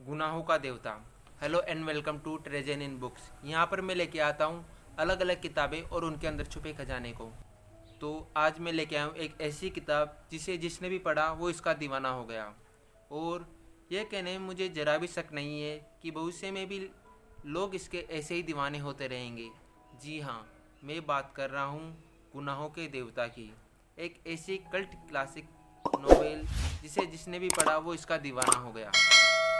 गुनाहों Ka Devta. Hello and welcome to treasure in books. यहाँ पर मैं लेके आता हूँ अलग अलग किताबें और उनके अंदर छुपे खजाने को। तो आज मैं लेके आया हूँ एक ऐसी किताब जिसे जिसने भी पढ़ा वो इसका दीवाना हो गया। और यह कहने में मुझे ज़रा भी शक नहीं है कि भविष्य में भी लोग इसके ऐसे ही दीवाने होते रहेंगे। जी हाँ, मैं बात कर रहा हूँ गुनाहों के देवता की। एक ऐसी कल्ट क्लासिक नोवेल जिसे जिसने भी पढ़ा वो इसका दीवाना हो गया।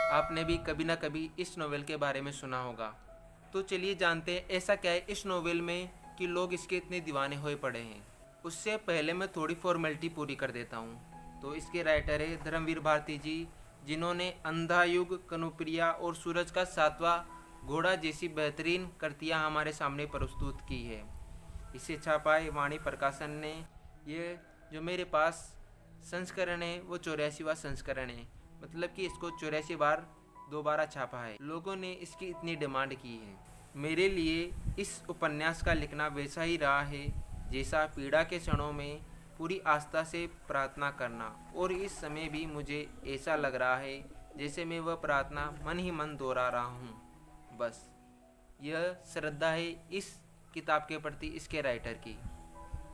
आपने भी कभी ना कभी इस नोवेल के बारे में सुना होगा। तो चलिए जानते हैं ऐसा क्या है इस नोवेल में कि लोग इसके इतने दीवाने हुए पड़े हैं। उससे पहले मैं थोड़ी फॉर्मेलिटी पूरी कर देता हूँ। तो इसके राइटर है धर्मवीर भारती जी, जिन्होंने अंधा युग, कनुप्रिया और सूरज का सातवां घोड़ा जैसी बेहतरीन कृतियाँ हमारे सामने प्रस्तुत की है। इसे छापा है वाणी प्रकाशन ने। ये जो मेरे पास संस्करण है वो 84वां संस्करण है, मतलब कि इसको 84 बार दोबारा छापा है। लोगों ने इसकी इतनी डिमांड की है। मेरे लिए इस उपन्यास का लिखना वैसा ही रहा है जैसा पीड़ा के क्षणों में पूरी आस्था से प्रार्थना करना, और इस समय भी मुझे ऐसा लग रहा है जैसे मैं वह प्रार्थना मन ही मन दोहरा रहा हूँ। बस यह श्रद्धा है इस किताब के प्रति इसके राइटर की।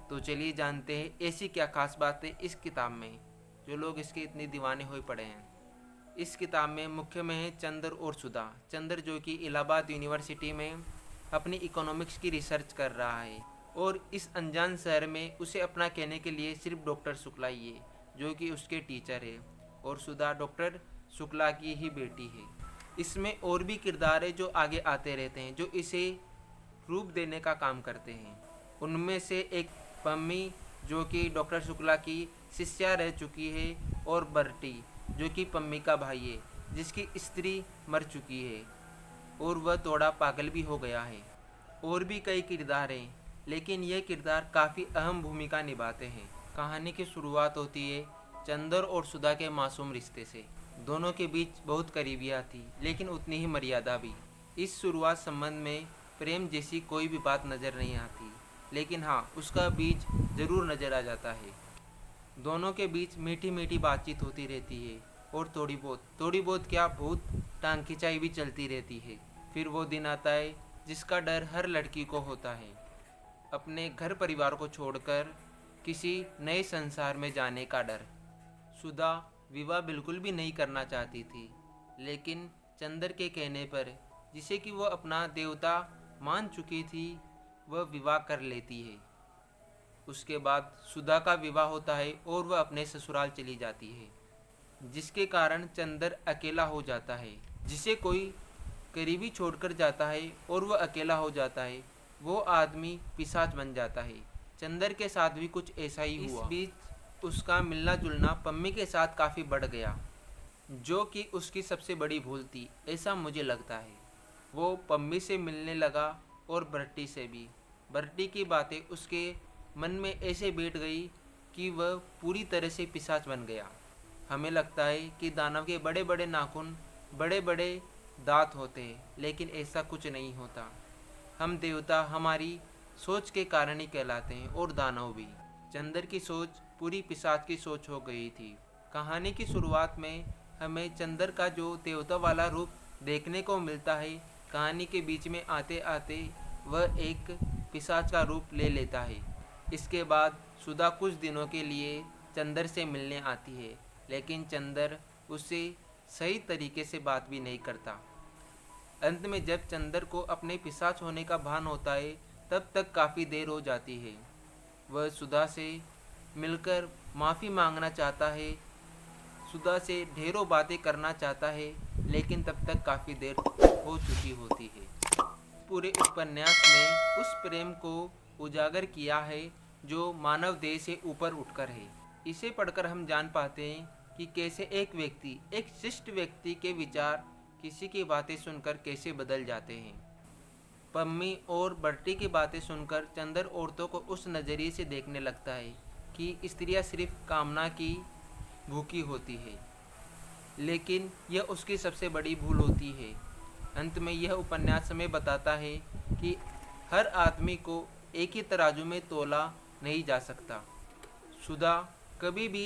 तो चलिए जानते हैं ऐसी क्या खास बात है इस किताब में जो लोग इसके इतने दीवाने हुए पड़े हैं। इस किताब में मुख्य में है चंद्र और सुधा। चंद्र जो कि इलाहाबाद यूनिवर्सिटी में अपनी इकोनॉमिक्स की रिसर्च कर रहा है, और इस अनजान शहर में उसे अपना कहने के लिए सिर्फ डॉक्टर शुक्ला ही है जो कि उसके टीचर है, और सुधा डॉक्टर शुक्ला की ही बेटी है। इसमें और भी किरदार है जो आगे आते रहते हैं, जो इसे रूप देने का काम करते हैं। उनमें से एक पम्मी जो कि डॉक्टर शुक्ला की शिष्या रह चुकी है, और बर्टी जो कि पम्मी का भाई है जिसकी स्त्री मर चुकी है और वह थोड़ा पागल भी हो गया है। और भी कई किरदार हैं, लेकिन यह किरदार काफ़ी अहम भूमिका निभाते हैं। कहानी की शुरुआत होती है चंदर और सुधा के मासूम रिश्ते से। दोनों के बीच बहुत करीबियाँ थी, लेकिन उतनी ही मर्यादा भी। इस शुरुआत संबंध में प्रेम जैसी कोई भी बात नज़र नहीं आती, लेकिन हाँ, उसका बीज ज़रूर नज़र आ जाता है। दोनों के बीच मीठी मीठी बातचीत होती रहती है, और थोड़ी बहुत क्या, बहुत टांग खिंचाई भी चलती रहती है। फिर वो दिन आता है जिसका डर हर लड़की को होता है, अपने घर परिवार को छोड़कर किसी नए संसार में जाने का डर। सुधा विवाह बिल्कुल भी नहीं करना चाहती थी, लेकिन चंदर के कहने पर, जिसे कि वह अपना देवता मान चुकी थी, वह विवाह कर लेती है। उसके बाद सुधा का विवाह होता है और वह अपने ससुराल चली जाती है, जिसके कारण चंदर अकेला हो जाता है। जिसे कोई करीबी छोड़कर जाता है और वह अकेला हो जाता है, वो आदमी पिशाच बन जाता है। चंदर के साथ भी कुछ ऐसा ही हुआ। इस बीच उसका मिलना जुलना पम्मी के साथ काफ़ी बढ़ गया, जो कि उसकी सबसे बड़ी भूल थी, ऐसा मुझे लगता है। वो पम्मी से मिलने लगा और बर्टी से भी। बर्टी की बातें उसके मन में ऐसे बैठ गई कि वह पूरी तरह से पिशाच बन गया। हमें लगता है कि दानव के बड़े बड़े नाखून, बड़े बड़े दांत होते हैं, लेकिन ऐसा कुछ नहीं होता। हम देवता हमारी सोच के कारण ही कहलाते हैं, और दानव भी। चंदर की सोच पूरी पिशाच की सोच हो गई थी। कहानी की शुरुआत में हमें चंदर का जो देवता वाला रूप देखने को मिलता है, कहानी के बीच में आते आते वह एक पिशाच का रूप ले लेता है। इसके बाद सुधा कुछ दिनों के लिए चंदर से मिलने आती है, लेकिन चंदर उससे सही तरीके से बात भी नहीं करता। अंत में जब चंदर को अपने पिशाच होने का भान होता है, तब तक काफ़ी देर हो जाती है। वह सुधा से मिलकर माफ़ी मांगना चाहता है, सुधा से ढेरों बातें करना चाहता है, लेकिन तब तक काफ़ी देर हो चुकी होती है। पूरे उपन्यास में उस प्रेम को उजागर किया है जो मानव देह से ऊपर उठकर है। इसे पढ़कर हम जान पाते हैं कि कैसे एक व्यक्ति, एक शिष्ट व्यक्ति के विचार किसी की बातें सुनकर कैसे बदल जाते हैं। पम्मी और बर्टी की बातें सुनकर चंदर औरतों को उस नज़रिए से देखने लगता है कि स्त्रियां सिर्फ कामना की भूखी होती है, लेकिन यह उसकी सबसे बड़ी भूल होती है। अंत में यह उपन्यास हमें बताता है कि हर आदमी को एक ही तराजू में तोला नहीं जा सकता। सुधा कभी भी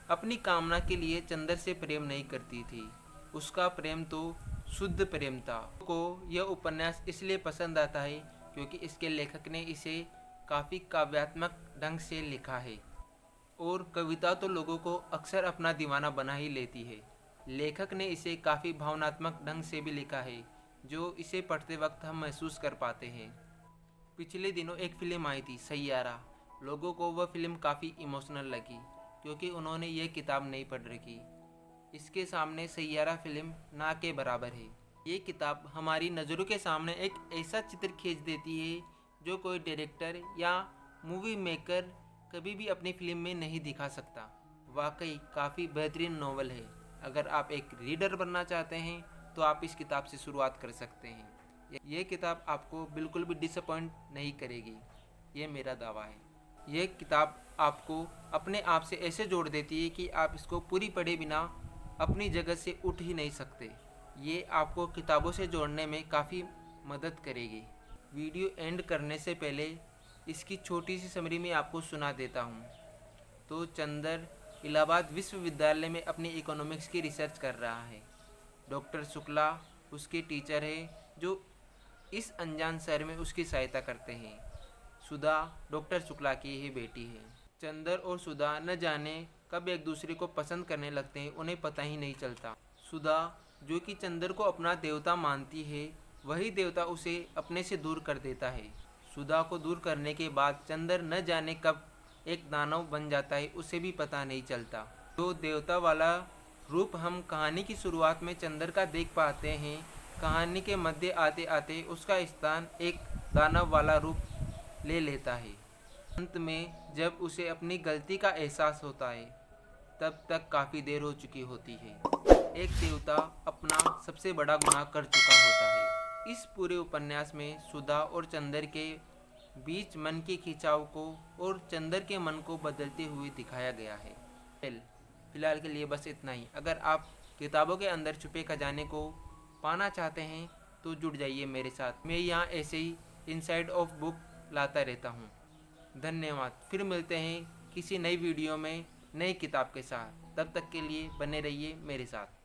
अपनी कामना के लिए चंदर से प्रेम नहीं करती थी। उसका प्रेम तो शुद्ध प्रेम था। को यह उपन्यास इसलिए पसंद आता है क्योंकि इसके लेखक ने इसे काफ़ी काव्यात्मक ढंग से लिखा है, और कविता तो लोगों को अक्सर अपना दीवाना बना ही लेती है। लेखक ने इसे काफ़ी भावनात्मक ढंग से भी लिखा है, जो इसे पढ़ते वक्त हम महसूस कर पाते हैं। पिछले दिनों एक फ़िल्म आई थी सैयारा। लोगों को वह फ़िल्म काफ़ी इमोशनल लगी क्योंकि उन्होंने ये किताब नहीं पढ़ रखी। इसके सामने सैयारा फ़िल्म ना के बराबर है। ये किताब हमारी नज़रों के सामने एक ऐसा चित्र खींच देती है जो कोई डायरेक्टर या मूवी मेकर कभी भी अपनी फिल्म में नहीं दिखा सकता। वाकई काफ़ी बेहतरीन नॉवल है। अगर आप एक रीडर बनना चाहते हैं तो आप इस किताब से शुरुआत कर सकते हैं। ये किताब आपको बिल्कुल भी डिसअपॉइंट नहीं करेगी, ये मेरा दावा है। ये किताब आपको अपने आप से ऐसे जोड़ देती है कि आप इसको पूरी पढ़े बिना अपनी जगह से उठ ही नहीं सकते। ये आपको किताबों से जोड़ने में काफ़ी मदद करेगी। वीडियो एंड करने से पहले इसकी छोटी सी समरी में आपको सुना देता हूँ। तो चंदर इलाहाबाद विश्वविद्यालय में अपनी इकोनॉमिक्स की रिसर्च कर रहा है। डॉक्टर शुक्ला उसके टीचर है जो इस अनजान शहर में उसकी सहायता करते हैं। सुधा डॉक्टर शुक्ला की ही बेटी है। चंदर और सुधा न जाने कब एक दूसरे को पसंद करने लगते हैं, उन्हें पता ही नहीं चलता। सुधा जो कि चंदर को अपना देवता मानती है, वही देवता उसे अपने से दूर कर देता है। सुधा को दूर करने के बाद चंदर न जाने कब एक दानव बन जाता है, उसे भी पता नहीं चलता। तो देवता वाला रूप हम कहानी की शुरुआत में चंदर का देख पाते हैं। कहानी के मध्य आते आते उसका स्थान एक दानव वाला रूप ले लेता है। अंत में जब उसे अपनी गलती का एहसास होता है तब तक काफ़ी देर हो चुकी होती है। एक देवता अपना सबसे बड़ा गुनाह कर चुका होता है। इस पूरे उपन्यास में सुधा और चंदर के बीच मन के खिंचाव को और चंदर के मन को बदलते हुए दिखाया गया है। फिलहाल के लिए बस इतना ही। अगर आप किताबों के अंदर छुपे खजाने को पाना चाहते हैं तो जुड़ जाइए मेरे साथ। मैं यहाँ ऐसे ही इनसाइड ऑफ बुक लाता रहता हूँ। धन्यवाद। फिर मिलते हैं किसी नई वीडियो में नई किताब के साथ। तब तक के लिए बने रहिए मेरे साथ।